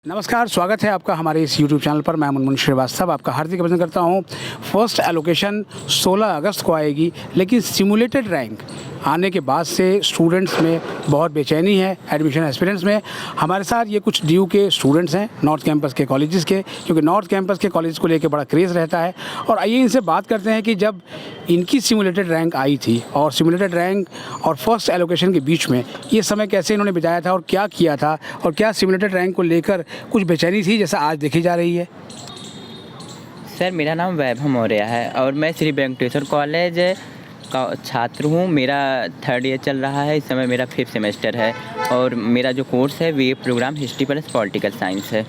नमस्कार, स्वागत है आपका हमारे इस YouTube चैनल पर। मैं मुनमुन श्रीवास्तव आपका हार्दिक अभिनंदन करता हूं। फर्स्ट एलोकेशन 16 अगस्त को आएगी, लेकिन सिमुलेटेड रैंक आने के बाद से स्टूडेंट्स में बहुत बेचैनी है, एडमिशन एस्पिरेंट्स में। हमारे साथ ये कुछ ड्यू के स्टूडेंट्स हैं नॉर्थ कैंपस के कॉलेजेस के, क्योंकि नॉर्थ कैंपस के कॉलेज को लेकर बड़ा क्रेज़ रहता है। और आइए इनसे बात करते हैं कि जब इनकी सिमुलेटेड रैंक आई थी और सिमुलेटेड रैंक और फर्स्ट एलोकेशन के बीच में ये समय कैसे इन्होंने बिताया था और क्या किया था, और क्या सिमुलेटेड रैंक को लेकर कुछ बेचैनी थी जैसा आज देखी जा रही है। सर, मेरा नाम वैभव मौर्य है और मैं श्री वेंकटेश्वर कॉलेज का छात्र हूँ। मेरा 3rd ईयर चल रहा है, इस समय मेरा 5th सेमेस्टर है और मेरा जो कोर्स है वो program history plus political science है।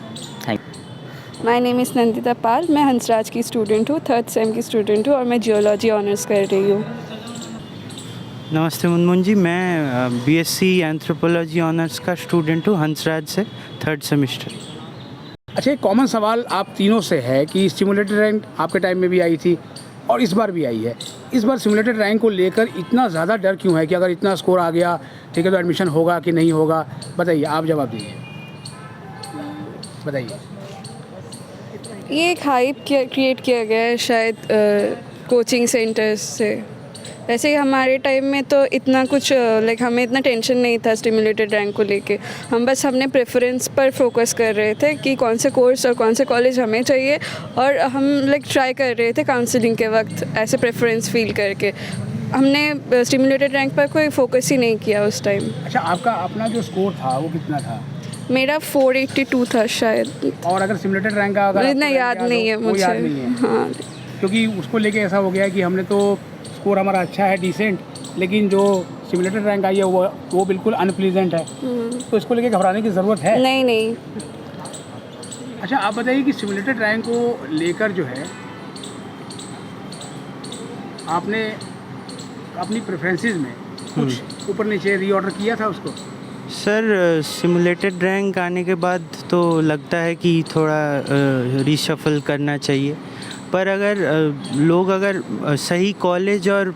Thank you. My name is Nandita Pal. मैं हंसराज की स्टूडेंट हूँ, 3rd सेम की स्टूडेंट हूँ और मैं जियोलॉजी ऑनर्स कर रही हूँ। नमस्ते मुनमुन जी, मैं बीएससी एंथ्रोपोलॉजी ऑनर्स का स्टूडेंट हूँ हंसराज से, 3rd सेमेस्टर। अच्छा, एक कॉमन सवाल आप तीनों से है कि सिमुलेटेड रैंक आपके टाइम में भी आई थी और इस बार भी आई है। इस बार सिमुलेटेड रैंक को लेकर इतना ज़्यादा डर क्यों है कि अगर इतना स्कोर आ गया ठीक है तो एडमिशन होगा कि नहीं होगा? बताइए, आप जवाब दीजिए, बताइए। ये एक हाइप क्रिएट किया गया है शायद कोचिंग सेंटर्स से। वैसे ही हमारे टाइम में तो इतना कुछ हमें इतना टेंशन नहीं था स्टिमुलेटेड रैंक को लेके। हमने प्रेफरेंस पर फोकस कर रहे थे कि कौन से कोर्स और कौन से कॉलेज हमें चाहिए, और हम ट्राई कर रहे थे काउंसलिंग के वक्त ऐसे प्रेफरेंस फील करके। हमने स्टिमुलेटेड रैंक पर कोई फोकस ही नहीं किया उस टाइम। अच्छा, आपका अपना जो स्कोर था वो कितना था? मेरा 482 था शायद। और अगर सिमुलेटेड रैंक का अगर इतना याद नहीं है मुझे। याद नहीं है। हाँ, क्योंकि उसको लेके ऐसा हो गया है कि हमने तो स्कोर हमारा अच्छा है, डिसेंट, लेकिन जो सिमुलेटेड रैंक आई है वो बिल्कुल अनप्लीजेंट है। तो इसको लेके घबराने की ज़रूरत है? नहीं। अच्छा, आप बताइए कि सिमुलेटेड रैंक को लेकर जो है आपने अपनी प्रेफरेंसेस में कुछ ऊपर नीचे रीऑर्डर किया था उसको? सर, सिमुलेटेड रैंक आने के बाद तो लगता है कि थोड़ा रीशफल करना चाहिए, पर अगर लोग सही कॉलेज और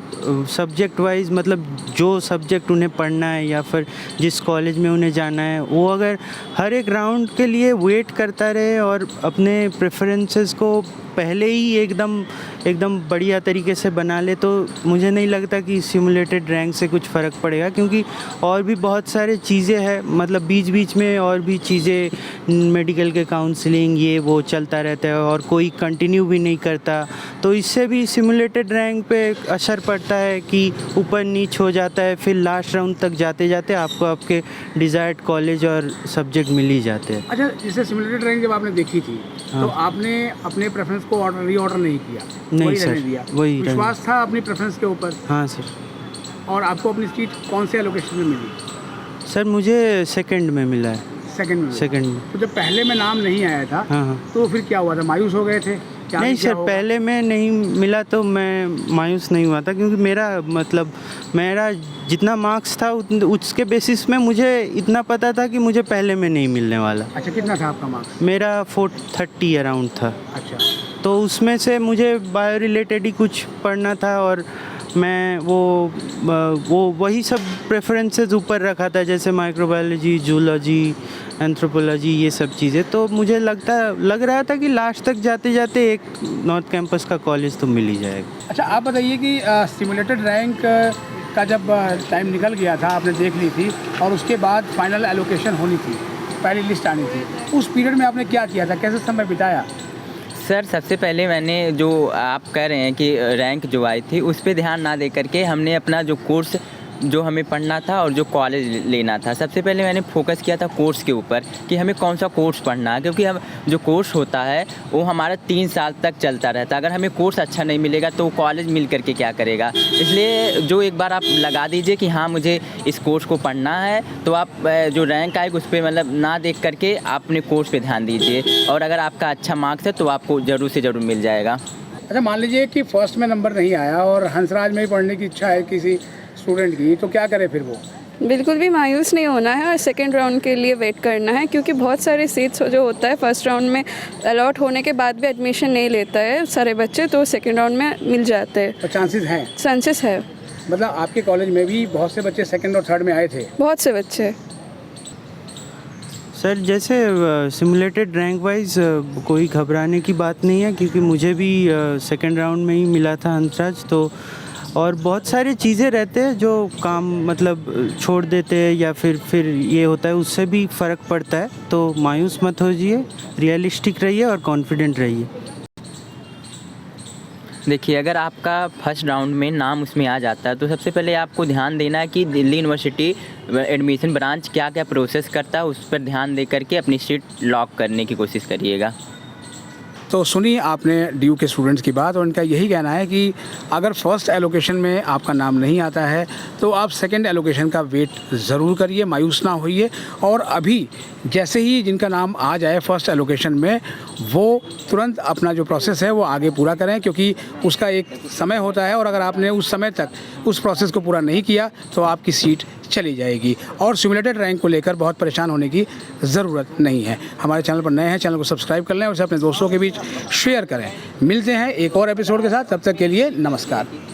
सब्जेक्ट वाइज, मतलब जो सब्जेक्ट उन्हें पढ़ना है या फिर जिस कॉलेज में उन्हें जाना है, वो अगर हर एक राउंड के लिए वेट करता रहे और अपने प्रेफरेंसेस को पहले ही एकदम बढ़िया तरीके से बना ले, तो मुझे नहीं लगता कि सिमुलेटेड रैंक से कुछ फ़र्क पड़ेगा। क्योंकि और भी बहुत सारे चीज़ें हैं, मतलब बीच में और भी चीज़ें, मेडिकल के काउंसलिंग ये वो चलता रहता है और कोई कंटिन्यू भी नहीं करता, तो इससे भी सिमुलेटेड रैंक पे असर पड़ता है कि ऊपर नीच हो जाता है। फिर लास्ट राउंड तक जाते जाते आपको आपके डिज़ायर्ड कॉलेज और सब्जेक्ट मिल ही जाते हैं। अच्छा, जैसे सिमुलेटेड रैंक जब आपने देखी थी तो आपने अपने प्रेफरेंस को रीऑर्डर नहीं किया? नहीं सर, वही विश्वास था अपनी प्रेफरेंस के ऊपर? हाँ सर। और आपको अपनी सीट कौन से एलोकेशन में मिली? सर, मुझे सेकंड में मिला है। सेकंड में। तो जब पहले में नाम नहीं आया था, हाँ। तो फिर क्या हुआ था? मायूस हो गए थे? नहीं सर, पहले में नहीं मिला तो मैं मायूस नहीं हुआ था, क्योंकि मेरा जितना मार्क्स था उसके बेसिस में मुझे इतना पता था कि मुझे पहले में नहीं मिलने वाला। अच्छा, कितना था आपका मार्क्स? मेरा 430 अराउंड था। अच्छा, तो उसमें से मुझे बायो रिलेटेड ही कुछ पढ़ना था और मैं वही सब प्रेफरेंसेस ऊपर रखा था, जैसे माइक्रोबायोलॉजी, जूलॉजी, एंथ्रोपोलॉजी, ये सब चीज़ें। तो मुझे लग रहा था कि लास्ट तक जाते जाते एक नॉर्थ कैंपस का कॉलेज तो मिल ही जाएगा। अच्छा, आप बताइए कि सिमुलेटेड रैंक का जब टाइम निकल गया था, आपने देख ली थी और उसके बाद फाइनल एलोकेशन होनी थी, पहली लिस्ट आनी थी, उस पीरियड में आपने क्या किया था, कैसे समय बिताया? सर, सबसे पहले मैंने, जो आप कह रहे हैं कि रैंक जो आई थी, उस पर ध्यान ना दे करके हमने अपना जो कोर्स जो हमें पढ़ना था और जो कॉलेज लेना था, सबसे पहले मैंने फोकस किया था कोर्स के ऊपर कि हमें कौन सा कोर्स पढ़ना है। क्योंकि हम जो कोर्स होता है वो हमारा 3 साल तक चलता रहता है। अगर हमें कोर्स अच्छा नहीं मिलेगा तो कॉलेज मिल करके क्या करेगा? इसलिए जो एक बार आप लगा दीजिए कि हाँ मुझे इस कोर्स को पढ़ना है, तो आप जो रैंक आएगी उस पर ना देख करके आप अपने कोर्स पर ध्यान दीजिए, और अगर आपका अच्छा मार्क्स है तो आपको ज़रूर से ज़रूर मिल जाएगा। अच्छा, मान लीजिए कि फर्स्ट में नंबर नहीं आया और हंसराज में ही पढ़ने की इच्छा है किसी स्टूडेंट की, तो क्या करे फिर वो? बिल्कुल भी मायूस नहीं होना है और सेकंड राउंड के लिए वेट करना है, क्योंकि बहुत सारे सीट्स जो होता है फर्स्ट राउंड में अलॉट होने के बाद भी एडमिशन नहीं लेता है सारे बच्चे, तो सेकंड राउंड में मिल जाते हैं। तो चांसेस है? मतलब आपके कॉलेज में भी बहुत से बच्चे सेकंड और थर्ड में आए थे? बहुत से बच्चे। सर जैसे सिमुलेटेड रैंक वाइज कोई घबराने की बात नहीं है, क्योंकि मुझे भी सेकंड राउंड में ही मिला था अंतराज। तो और बहुत सारी चीज़ें रहते हैं जो काम मतलब छोड़ देते हैं या फिर ये होता है, उससे भी फ़र्क पड़ता है। तो मायूस मत होइए, रियलिस्टिक रहिए और कॉन्फिडेंट रहिए। देखिए, अगर आपका फर्स्ट राउंड में नाम उसमें आ जाता है तो सबसे पहले आपको ध्यान देना है कि दिल्ली यूनिवर्सिटी एडमिशन ब्रांच क्या क्या प्रोसेस करता है, उस पर ध्यान दे करके अपनी सीट लॉक करने की कोशिश करिएगा। तो सुनिए आपने DU के स्टूडेंट्स की बात, और इनका यही कहना है कि अगर फर्स्ट एलोकेशन में आपका नाम नहीं आता है तो आप सेकंड एलोकेशन का वेट ज़रूर करिए, मायूस ना होइए। और अभी जैसे ही जिनका नाम आ जाए फर्स्ट एलोकेशन में, वो तुरंत अपना जो प्रोसेस है वो आगे पूरा करें, क्योंकि उसका एक समय होता है और अगर आपने उस समय तक उस प्रोसेस को पूरा नहीं किया तो आपकी सीट चली जाएगी। और सिमुलेटेड रैंक को लेकर बहुत परेशान होने की ज़रूरत नहीं है। हमारे चैनल पर नए हैं, चैनल को सब्सक्राइब कर लें और उसे अपने दोस्तों के बीच शेयर करें। मिलते हैं एक और एपिसोड के साथ, तब तक के लिए नमस्कार।